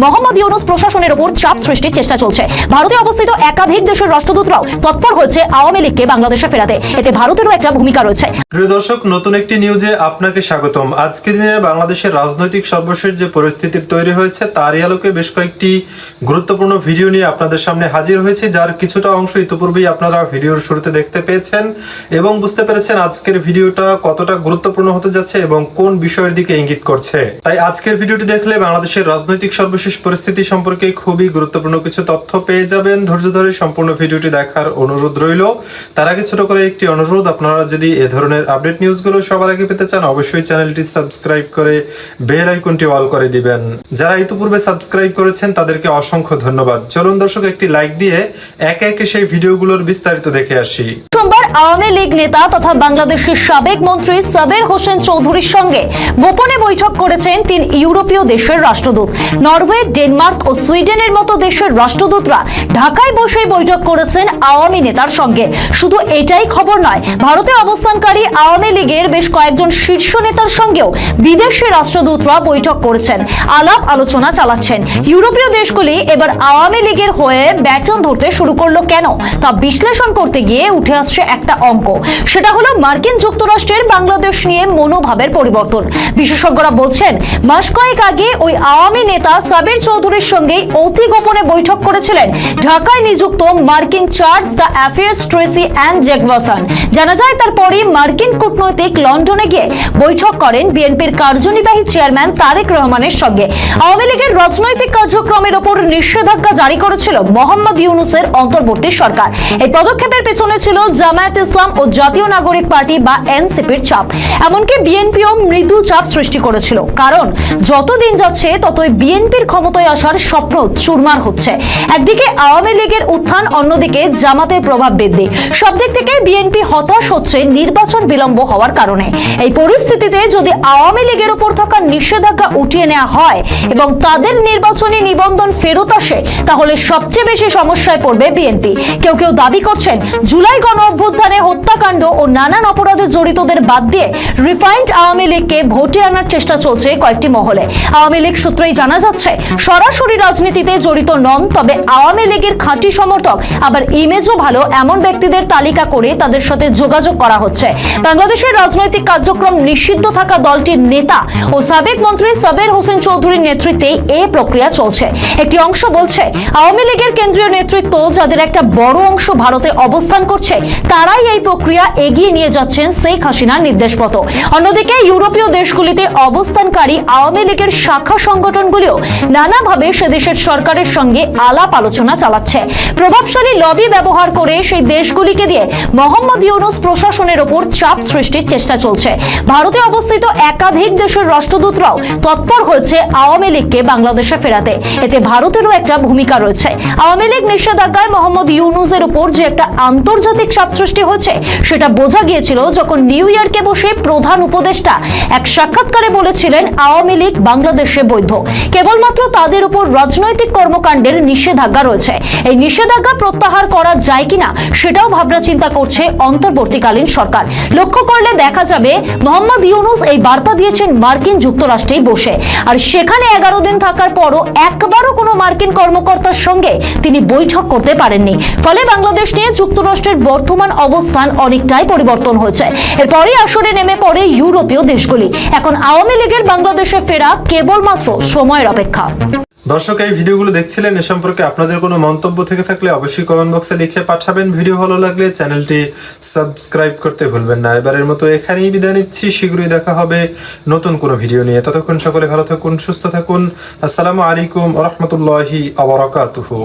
মোহাম্মদ ইউনূস প্রশাসনের উপর চাপ সৃষ্টির চেষ্টা চলছে। ভারতে অবস্থিত একাধিক দেশের রাষ্ট্রদূতরাও তৎপর হয়েছে আওয়ামী লীগকে বাংলাদেশে ফেরাতে। এতে ভারতেরও একটা ভূমিকা রয়েছে। প্রিয় দর্শক, নতুন একটি নিউজে আপনাকে স্বাগতম। আজকের দিনে বাংলাদেশের রাজনৈতিক সর্বশেষ যে পরিস্থিতি তৈরি হয়েছে তারই আলোকে বেশ কয়েকটি গুরুত্বপূর্ণ ভিডিও নিয়ে আপনাদের সামনে হাজির হয়েছে, যার কিছুটা অংশ ইতিপূর্বেই আপনারা ভিডিওর শুরুতে দেখতে পেয়েছেন এবং বুঝতে পেরেছেন আজকের ভিডিওটা কতটা গুরুত্বপূর্ণ হতে যাচ্ছে এবং কোন বিষয়ের দিকে ইঙ্গিত করছে। তাই আজকের ভিডিওটি দেখলে বাংলাদেশের রাজনৈতিক সর্বশেষ পরিস্থিতি সম্পর্কে খুবই গুরুত্বপূর্ণ কিছু তথ্য পেয়ে যাবেন। ধৈর্য ধরে সম্পূর্ণ ভিডিওটি দেখার অনুরোধ রইল। তার আগে ছোট করে একটি অনুরোধ, আপনারা যদি এ ধরনের আপডেট নিউজগুলো সবার আগে পেতে চান অবশ্যই চ্যানেলটি সাবস্ক্রাইব করে বেল আইকনটি অল করে দিবেন। যারা ইতিপূর্বে সাবস্ক্রাইব করেছেন তাদেরকে অসংখ্য ধন্যবাদ। চলুন দর্শক, একটি লাইক দিয়ে একে একে সেই ভিডিওগুলোর বিস্তারিত দেখে আসি। সোমবার আওয়ামী লীগ নেতা তথা বাংলাদেশের সাবেক মন্ত্রী সাবের হোসেন চৌধুরীর সঙ্গে গোপনে বৈঠক করেছেন 3 ইউরোপীয় দেশের রাষ্ট্রদূত। নরওয়ে, ডেনমার্ক ও সুইডেনের মতো দেশের রাষ্ট্রদূতরা ঢাকায় বসে বৈঠক করেছেন আওয়ামী নেতার সঙ্গে। শুধু এটাই খবর নয়, ভারতে অবস্থানকারী আওয়ামী লীগের বেশ কয়েকজন শীর্ষ নেতার সঙ্গেও বিদেশি রাষ্ট্রদূতরা বৈঠক করেছেন, আলাপ আলোচনা চালাচ্ছেন। ইউরোপীয় দেশগুলি এবার আওয়ামী লীগের হয়ে ব্যাটন ধরতে শুরু করলো কেন, তা বিশ্লেষণ করতে গিয়ে উঠে আসছে একটা অঙ্ক। সেটা হলো মার্কিন যুক্তরাষ্ট্রের বাংলাদেশ নিয়ে মনোভাবের পরিবর্তন। বিশেষজ্ঞরা বলছেন, মাস কয়েক আগে ওই আওয়ামী নেতা সাবের চৌধুরীর সঙ্গে অতি গোপনে বৈঠক করেছিলেন ঢাকায় নিযুক্ত মার্কিন chargé d' affaires Tracey and Jacobson. জানা যায় তারপরই মার্কিন কূটনৈতিক লন্ডনে গিয়ে বৈঠক করেন বিএনপির কার্যনির্বাহী চেয়ারম্যান তারেক রহমানের সঙ্গে। আওয়ামী লীগের রাজনৈতিক কার্যক্রমের ওপর নিষেধাজ্ঞা জারি করেছিল মোহাম্মদ ইউনূসের অন্তর্বর্তী সরকার। এই পদক্ষেপের পেছনে ছিল জামায়াত ইসলাম ও জাতীয় নাগরিক পার্টি বা এনসিপির চাপ। এমনকি বিএনপিও মৃদু চাপ সৃষ্টি করেছিল, কারণ যত দিন যাচ্ছে ততই বিএনপির ক্ষমতায় আসার স্বপ্ন চুরমার হচ্ছে। একদিকে আওয়ামী লীগের উত্থান, অন্যদিকে জামাতের প্রভাব বৃদ্ধি। সব দিক থেকে বিএনপি হতাশ হচ্ছে নির্বাচন বিলম্ব হওয়ার কারণে। এই পরিস্থিতিতে যদি আওয়ামী লীগের উপর থাকা নিষেধাজ্ঞা উঠিয়ে নেওয়া হয় এবং তাদের নির্বাচনী নিবন্ধন ফেরত আসে, তাহলে সবচেয়ে বেশি সমস্যায় পড়বে বিএনপি। কেউ কেউ দাবি করছেন, জুলাই গণ অভ্যুত্থানে হত্যাকাণ্ড ও নানান অপরাধে জড়িতদের বাদ দিয়ে রিফাইন্ড আওয়ামী লীগকে ভোটে আনার চেষ্টা চলছে কয়েকটি মহলে। আওয়ামী লীগ সূত্রেই জানা যাচ্ছে, সরাসরি রাজনীতিতে জড়িত নন, তবে আওয়ামী লীগের খাঁটি সমর্থক, আবার ইমেজও ভালো এমন ব্যক্তিদের তালিকা করে তাদের সাথে যোগাযোগ করা হচ্ছে। বাংলাদেশের রাজনৈতিক কার্যক্রম নিষিদ্ধ থাকা দলটির নেতা ও সাবেক মন্ত্রী সাবের হোসেন চৌধুরীর নেতৃত্বে এই প্রক্রিয়া চলছে। একটি অংশ বলছে, আওয়ামী লীগের কেন্দ্রীয় নেতৃত্ব, যাদের একটা বড় অংশ ভারতে অবস্থান করছে, তারাই এই প্রক্রিয়া এগিয়ে নিয়ে যাচ্ছেন শেখ হাসিনার নির্দেশ মতো। অন্যদিকে ইউরোপীয় দেশগুলিতে অবস্থানকারী আওয়ামী লীগের শাখা সংগঠনগুলিও নানাভাবে সে দেশের সরকারের সঙ্গে আলাপ আলোচনা চালাচ্ছে। প্রভাবশালী লবি ব্যবহার করে সেই দেশগুলিকে দিয়ে মোহাম্মদ ইউনূস প্রশাসনের ওপর চাপ সৃষ্টির চেষ্টা চলছে। ভারতে অবস্থিত একাধিক দেশের রাষ্ট্রদূতরাও তৎপর হয়েছে আওয়ামী লীগকে বাংলাদেশে ফেরাতে। এতে ভারতেরও একটা ভূমিকা রয়েছে। আওয়ামী লীগ নিষেধাজ্ঞায় মোহাম্মদ ইউনূসের উপর যে একটা আন্তর্জাতিক চাপ সৃষ্টি হয়েছে, সেটা বোঝা গিয়েছিল যখন নিউ ইয়র্কে বসে প্রধান উপদেষ্টা এক সাক্ষাৎকারে বলেছিলেন আওয়ামী লীগ বাংলাদেশে বৈধ, কেবলমাত্র তাদের উপর রাজনৈতিক কর্মকাণ্ডের নিষেধাজ্ঞা রয়েছে। এই নিষেধাজ্ঞা প্রত্যাহার করা যায় কিনা সেটাও ভাবনা চিন্তা করছে অন্তর্বর্তীকালীন সরকার। লক্ষ্য করলে দেখা যাবে মোহাম্মদ ইউনূস এই বার্তা দিয়েছেন মার্কিন যুক্তরাষ্ট্রেই বসে, আর সেখানে 11 দিন থাকার পরও একবারও কোনো মার্কিন কর্মকর্তার সঙ্গে তিনি বৈঠক করতে পারেননি। ফলে বাংলাদেশ নিয়ে যুক্তরাষ্ট্রের বর্তমান অবস্থান অনেকটাই পরিবর্তন হয়েছে। এরপরই আসরে নেমে পড়ে ইউরোপীয় দেশগুলি। এখন আওয়ামী লীগের বাংলাদেশে ফেরা কেবলমাত্র সময়ের অপেক্ষা। দর্শক, এই ভিডিওগুলো দেখছিলেন, এ সম্পর্কে আপনাদের কোনো মন্তব্য থেকে থাকলে অবশ্যই কমেন্ট বক্সে লিখে পাঠাবেন। ভিডিও ভালো লাগলে চ্যানেলটি সাবস্ক্রাইব করতে ভুলবেন না। এবারের মতো এখানেই বিদায় নিচ্ছি। শীঘ্রই দেখা হবে নতুন কোনো ভিডিও নিয়ে। ততক্ষণ সকলে ভালো থাকুন, সুস্থ থাকুন। আসসালামু আলাইকুম ওয়া রাহমাতুল্লাহি ওয়া বারাকাতুহু।